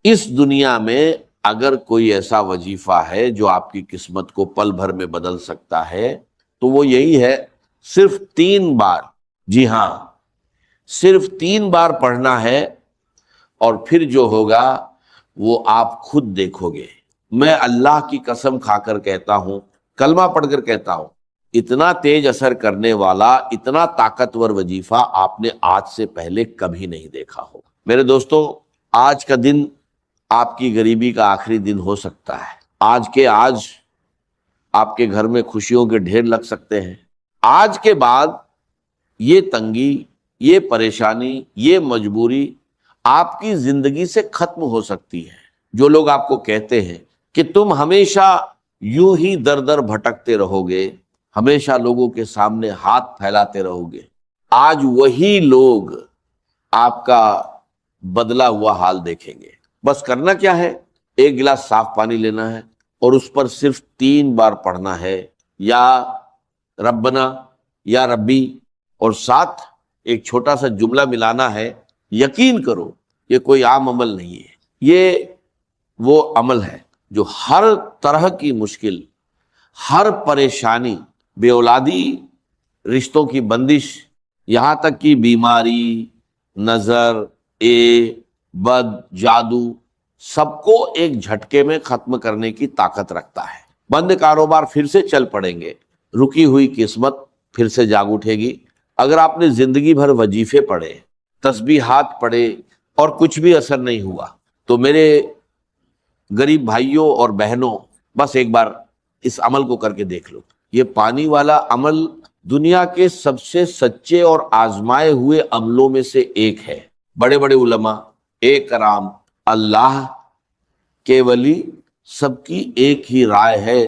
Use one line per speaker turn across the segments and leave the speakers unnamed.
اس دنیا میں اگر کوئی ایسا وظیفہ ہے جو آپ کی قسمت کو پل بھر میں بدل سکتا ہے تو وہ یہی ہے، صرف 3 بار، جی ہاں صرف 3 بار پڑھنا ہے، اور پھر جو ہوگا وہ آپ خود دیکھو گے۔ میں اللہ کی قسم کھا کر کہتا ہوں، کلمہ پڑھ کر کہتا ہوں، اتنا تیز اثر کرنے والا، اتنا طاقتور وظیفہ آپ نے آج سے پہلے کبھی نہیں دیکھا ہوگا۔ میرے دوستو، آج کا دن آپ کی غریبی کا آخری دن ہو سکتا ہے، آج کے آج آپ کے گھر میں خوشیوں کے ڈھیر لگ سکتے ہیں، آج کے بعد یہ تنگی، یہ پریشانی، یہ مجبوری آپ کی زندگی سے ختم ہو سکتی ہے۔ جو لوگ آپ کو کہتے ہیں کہ تم ہمیشہ یوں ہی در در بھٹکتے رہو گے، ہمیشہ لوگوں کے سامنے ہاتھ پھیلاتے رہو گے، آج وہی لوگ آپ کا بدلا ہوا حال دیکھیں گے۔ بس کرنا کیا ہے، 1 گلاس صاف پانی لینا ہے اور اس پر صرف 3 بار پڑھنا ہے، یا ربنا، یا ربی، اور ساتھ ایک چھوٹا سا جملہ ملانا ہے۔ یقین کرو یہ کوئی عام عمل نہیں ہے، یہ وہ عمل ہے جو ہر طرح کی مشکل، ہر پریشانی، بے اولادی، رشتوں کی بندش، یہاں تک کہ بیماری، نظر، بد، جادو، سب کو ایک جھٹکے میں ختم کرنے کی طاقت رکھتا ہے۔ بند کاروبار پھر سے چل پڑیں گے، رکی ہوئی قسمت پھر سے جاگ اٹھے گی۔ اگر آپ نے زندگی بھر وظیفے پڑھے، تسبیحات پڑھے اور کچھ بھی اثر نہیں ہوا، تو میرے غریب بھائیوں اور بہنوں، بس ایک بار اس عمل کو کر کے دیکھ لو۔ یہ پانی والا عمل دنیا کے سب سے سچے اور آزمائے ہوئے عملوں میں سے ایک ہے۔ بڑے بڑے علماء، کرام، اللہ کے ولی، سب کی ایک ہی رائے ہے،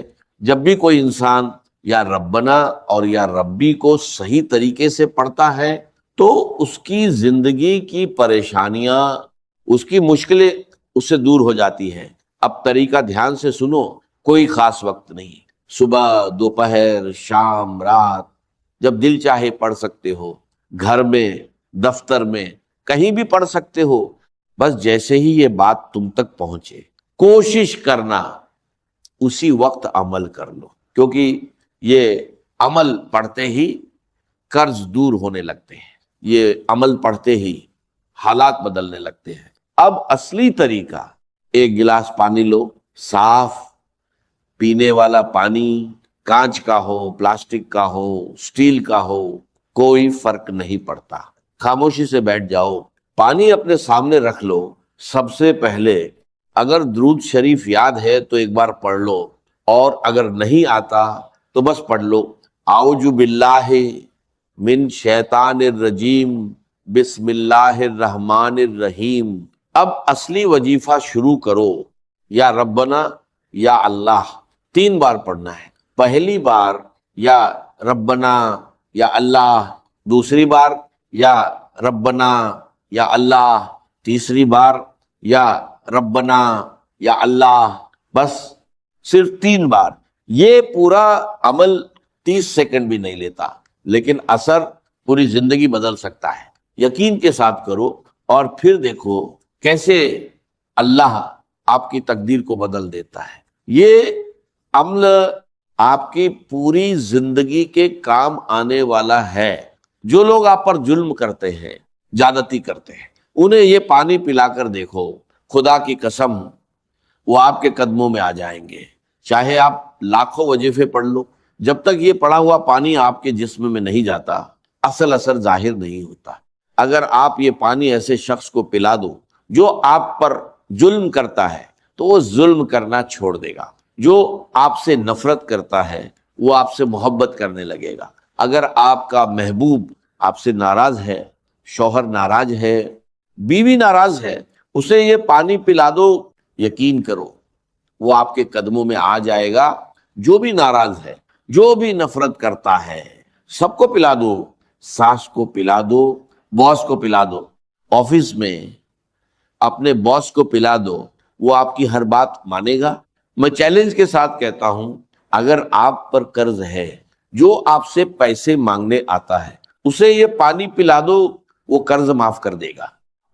جب بھی کوئی انسان یا ربنا اور یا ربی کو صحیح طریقے سے پڑھتا ہے تو اس کی زندگی کی پریشانیاں، اس کی مشکلیں اس سے دور ہو جاتی ہیں۔ اب طریقہ دھیان سے سنو، کوئی خاص وقت نہیں، صبح، دوپہر، شام، رات، جب دل چاہے پڑھ سکتے ہو، گھر میں، دفتر میں، کہیں بھی پڑھ سکتے ہو، بس جیسے ہی یہ بات تم تک پہنچے کوشش کرنا اسی وقت عمل کر لو، کیونکہ یہ عمل پڑھتے ہی قرض دور ہونے لگتے ہیں، یہ عمل پڑھتے ہی حالات بدلنے لگتے ہیں۔ اب اصلی طریقہ، 1 گلاس پانی لو، صاف پینے والا پانی، کانچ کا ہو، پلاسٹک کا ہو، سٹیل کا ہو، کوئی فرق نہیں پڑتا۔ خاموشی سے بیٹھ جاؤ، پانی اپنے سامنے رکھ لو۔ سب سے پہلے اگر درود شریف یاد ہے تو ایک بار پڑھ لو، اور اگر نہیں آتا تو بس پڑھ لو، اعوذ باللہ من شیطان الرجیم، بسم اللہ الرحمن الرحیم۔ اب اصلی وظیفہ شروع کرو، یا ربنا، یا اللہ، 3 بار پڑھنا ہے۔ پہلی بار یا ربنا یا اللہ، دوسری بار یا ربنا یا اللہ، تیسری بار یا ربنا یا اللہ، بس صرف 3 بار۔ یہ پورا عمل 30 سیکنڈ بھی نہیں لیتا، لیکن اثر پوری زندگی بدل سکتا ہے۔ یقین کے ساتھ کرو اور پھر دیکھو کیسے اللہ آپ کی تقدیر کو بدل دیتا ہے۔ یہ عمل آپ کی پوری زندگی کے کام آنے والا ہے۔ جو لوگ آپ پر ظلم کرتے ہیں، زیادتی کرتے ہیں، انہیں یہ پانی پلا کر دیکھو، خدا کی قسم وہ آپ کے قدموں میں آ جائیں گے۔ چاہے آپ لاکھوں وظیفے پڑھ لو، جب تک یہ پڑا ہوا پانی آپ کے جسم میں نہیں جاتا، اصل اثر ظاہر نہیں ہوتا۔ اگر آپ یہ پانی ایسے شخص کو پلا دو جو آپ پر ظلم کرتا ہے تو وہ ظلم کرنا چھوڑ دے گا۔ جو آپ سے نفرت کرتا ہے وہ آپ سے محبت کرنے لگے گا۔ اگر آپ کا محبوب آپ سے ناراض ہے، شوہر ناراض ہے، بیوی ناراض ہے، اسے یہ پانی پلا دو، یقین کرو وہ آپ کے قدموں میں آ جائے گا۔ جو بھی ناراض ہے، جو بھی نفرت کرتا ہے، سب کو پلا دو، ساس کو پلا دو، باس کو پلا دو، آفس میں اپنے باس کو پلا دو، وہ آپ کی ہر بات مانے گا۔ میں چیلنج کے ساتھ کہتا ہوں، اگر آپ پر قرض ہے، جو آپ سے پیسے مانگنے آتا ہے، اسے یہ پانی پلا دو، وہ قرض معاف کر دے گا۔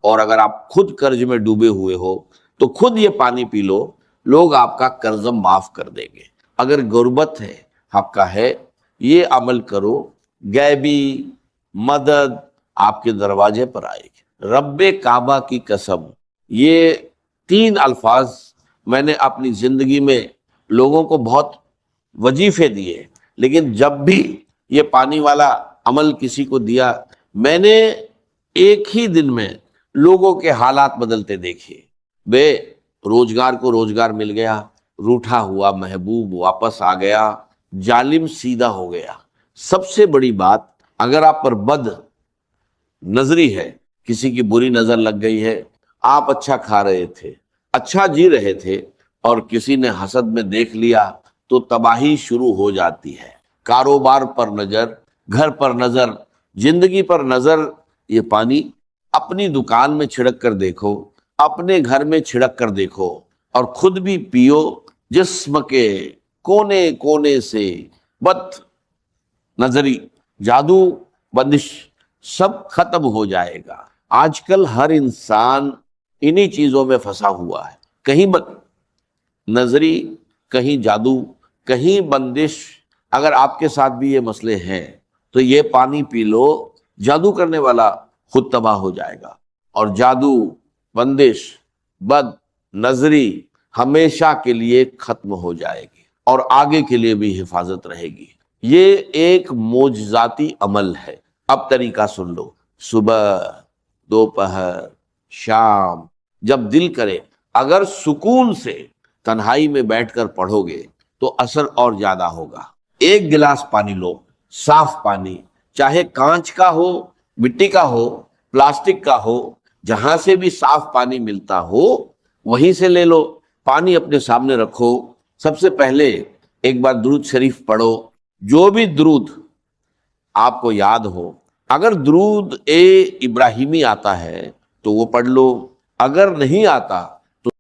اور اگر آپ خود قرض میں ڈوبے ہوئے ہو تو خود یہ پانی پی لو، لوگ آپ کا قرض معاف کر دیں گے۔ اگر غربت ہے، آپ کا ہے، یہ عمل کرو، غیبی مدد آپ کے دروازے پر آئے گی۔ رب کعبہ کی قسم، یہ 3 الفاظ میں نے اپنی زندگی میں لوگوں کو بہت وظیفے دیے، لیکن جب بھی یہ پانی والا عمل کسی کو دیا، میں نے ایک ہی دن میں لوگوں کے حالات بدلتے دیکھے۔ بے روزگار کو روزگار مل گیا، روٹھا ہوا محبوب واپس آ گیا، ظالم سیدھا ہو گیا۔ سب سے بڑی بات، اگر آپ پر بد نظری ہے، کسی کی بری نظر لگ گئی ہے، آپ اچھا کھا رہے تھے، اچھا جی رہے تھے، اور کسی نے حسد میں دیکھ لیا تو تباہی شروع ہو جاتی ہے۔ کاروبار پر نظر، گھر پر نظر، زندگی پر نظر، یہ پانی اپنی دکان میں چھڑک کر دیکھو، اپنے گھر میں چھڑک کر دیکھو، اور خود بھی پیو، جسم کے کونے کونے سے بد نظری، جادو، بندش سب ختم ہو جائے گا۔ آج کل ہر انسان انہی چیزوں میں پھنسا ہوا ہے، کہیں بد نظری، کہیں جادو، کہیں بندش۔ اگر آپ کے ساتھ بھی یہ مسئلے ہیں تو یہ پانی پی لو، جادو کرنے والا خود تباہ ہو جائے گا، اور جادو، بندش، بد نظری ہمیشہ کے لیے ختم ہو جائے گی، اور آگے کے لیے بھی حفاظت رہے گی۔ یہ ایک معجزاتی عمل ہے۔ اب طریقہ سن لو، صبح، دوپہر، شام، جب دل کرے، اگر سکون سے تنہائی میں بیٹھ کر پڑھو گے تو اثر اور زیادہ ہوگا۔ ایک گلاس پانی لو، صاف پانی، چاہے کانچ کا ہو، مٹی کا ہو، پلاسٹک کا ہو، جہاں سے بھی صاف پانی ملتا ہو وہیں سے لے لو۔ پانی اپنے سامنے رکھو، سب سے پہلے ایک بار درود شریف پڑھو، جو بھی درود آپ کو یاد ہو۔ اگر درود ابراہیمی آتا ہے تو وہ پڑھ لو، اگر نہیں آتا